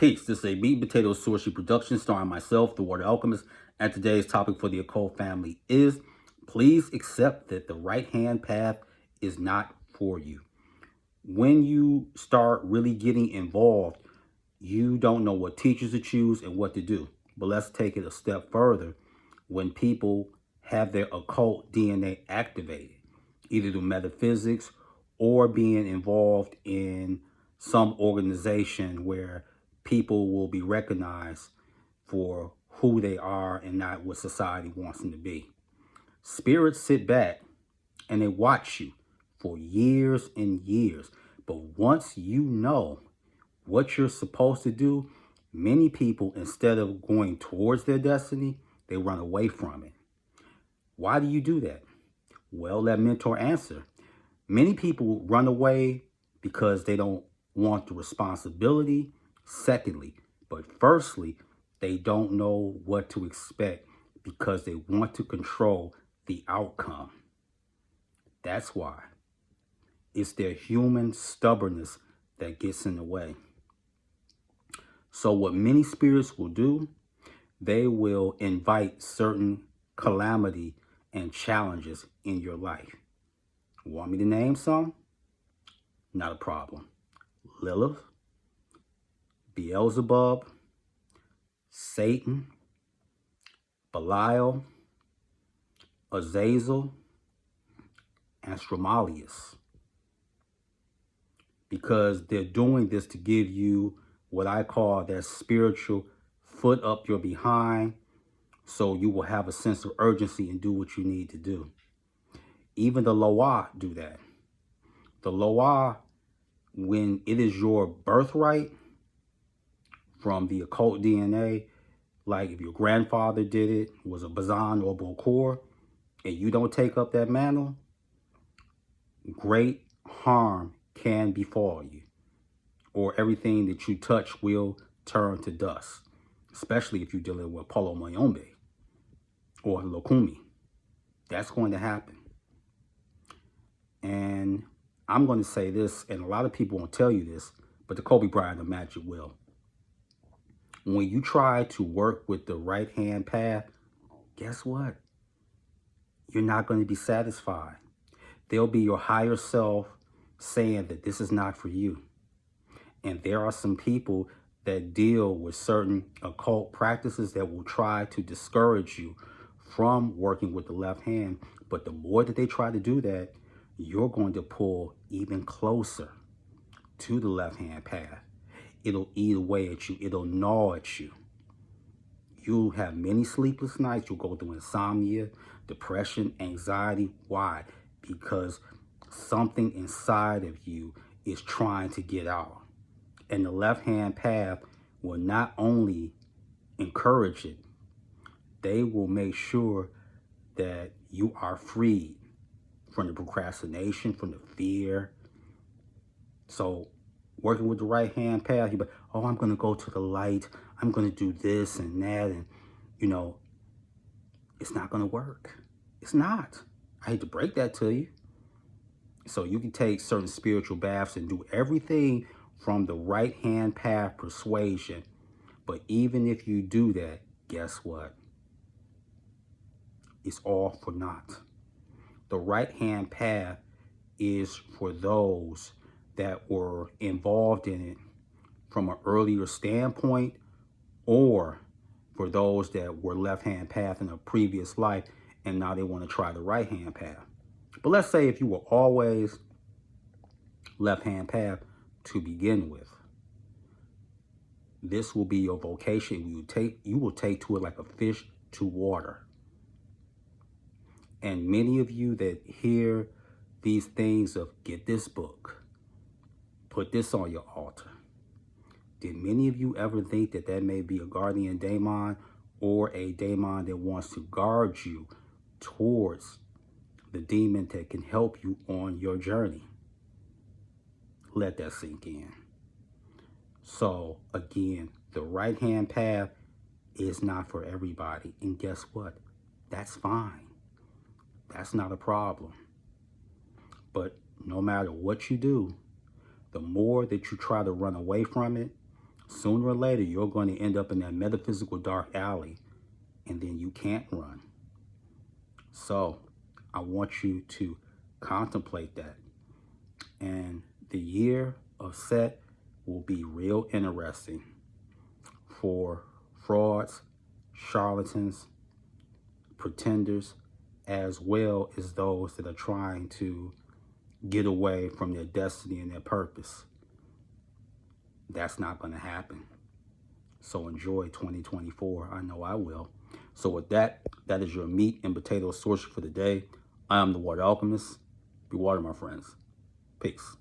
Peace. This is a meat and potato sorcery production starring myself, the Water Alchemist, and today's topic for the occult family is please accept that the right hand path is not for you. When you start really getting involved, you don't know what teachers to choose and what to do. But let's take it a step further. When people have their occult DNA activated, either through metaphysics or being involved in some organization where people will be recognized for who they are and not what society wants them to be. Spirits sit back and they watch you for years and years. But once you know what you're supposed to do, many people, instead of going towards their destiny, they run away from it. Why do you do that? Well, let mentor answer. Many people run away because they don't want the responsibility. Secondly, but firstly, they don't know what to expect because they want to control the outcome. That's why. It's their human stubbornness that gets in the way. So what many spirits will do, they will invite certain calamity and challenges in your life. Want me to name some? Not a problem. Lilith, Beelzebub, Satan, Belial, Azazel, and Stromalius. Because they're doing this to give you what I call that spiritual foot up your behind, so you will have a sense of urgency and do what you need to do. Even the Loa do that. The Loa, when it is your birthright from the occult DNA, like if your grandfather did it, was a Bazan or Bokor, and you don't take up that mantle, great harm can befall you, or everything that you touch will turn to dust, especially if you're dealing with Palo Mayombe or Lokumi. That's going to happen. And I'm going to say this, and a lot of people won't tell you this, but the Kobe Bryant of magic will. When you try to work with the right hand path, guess what? You're not going to be satisfied. There'll be your higher self saying that this is not for you. And there are some people that deal with certain occult practices that will try to discourage you from working with the left hand. But the more that they try to do that, you're going to pull even closer to the left hand path. It'll eat away at you. It'll gnaw at you. You'll have many sleepless nights. You'll go through insomnia, depression, anxiety. Why? Because something inside of you is trying to get out. And the left-hand path will not only encourage it, they will make sure that you are freed from the procrastination, from the fear. So working with the right-hand path, you're like, oh, I'm going to go to the light. I'm going to do this and that. And, you know, it's not going to work. It's not. I hate to break that to you. So you can take certain spiritual baths and do everything from the right-hand path persuasion. But even if you do that, guess what? It's all for naught. The right-hand path is for those that were involved in it from an earlier standpoint, or for those that were left-hand path in a previous life and now they want to try the right-hand path. But let's say if you were always left-hand path to begin with, this will be your vocation. You will take to it like a fish to water. And many of you that hear these things of get this book, put this on your altar. Did many of you ever think that that may be a guardian daemon or a daemon that wants to guard you towards the demon that can help you on your journey? Let that sink in. So again, the right-hand path is not for everybody. And guess what? That's fine. That's not a problem. But no matter what you do, the more that you try to run away from it, Sooner or later, you're going to end up in that metaphysical dark alley, and then you can't run. So I want you to contemplate that. And the year of Set will be real interesting for frauds, charlatans, pretenders, as well as those that are trying to get away from their destiny and their purpose. That's not going to happen. So enjoy 2024. I know I will. So with that, that is your meat and potato source for the day. I am the Water Alchemist. Be water, my friends. Peace.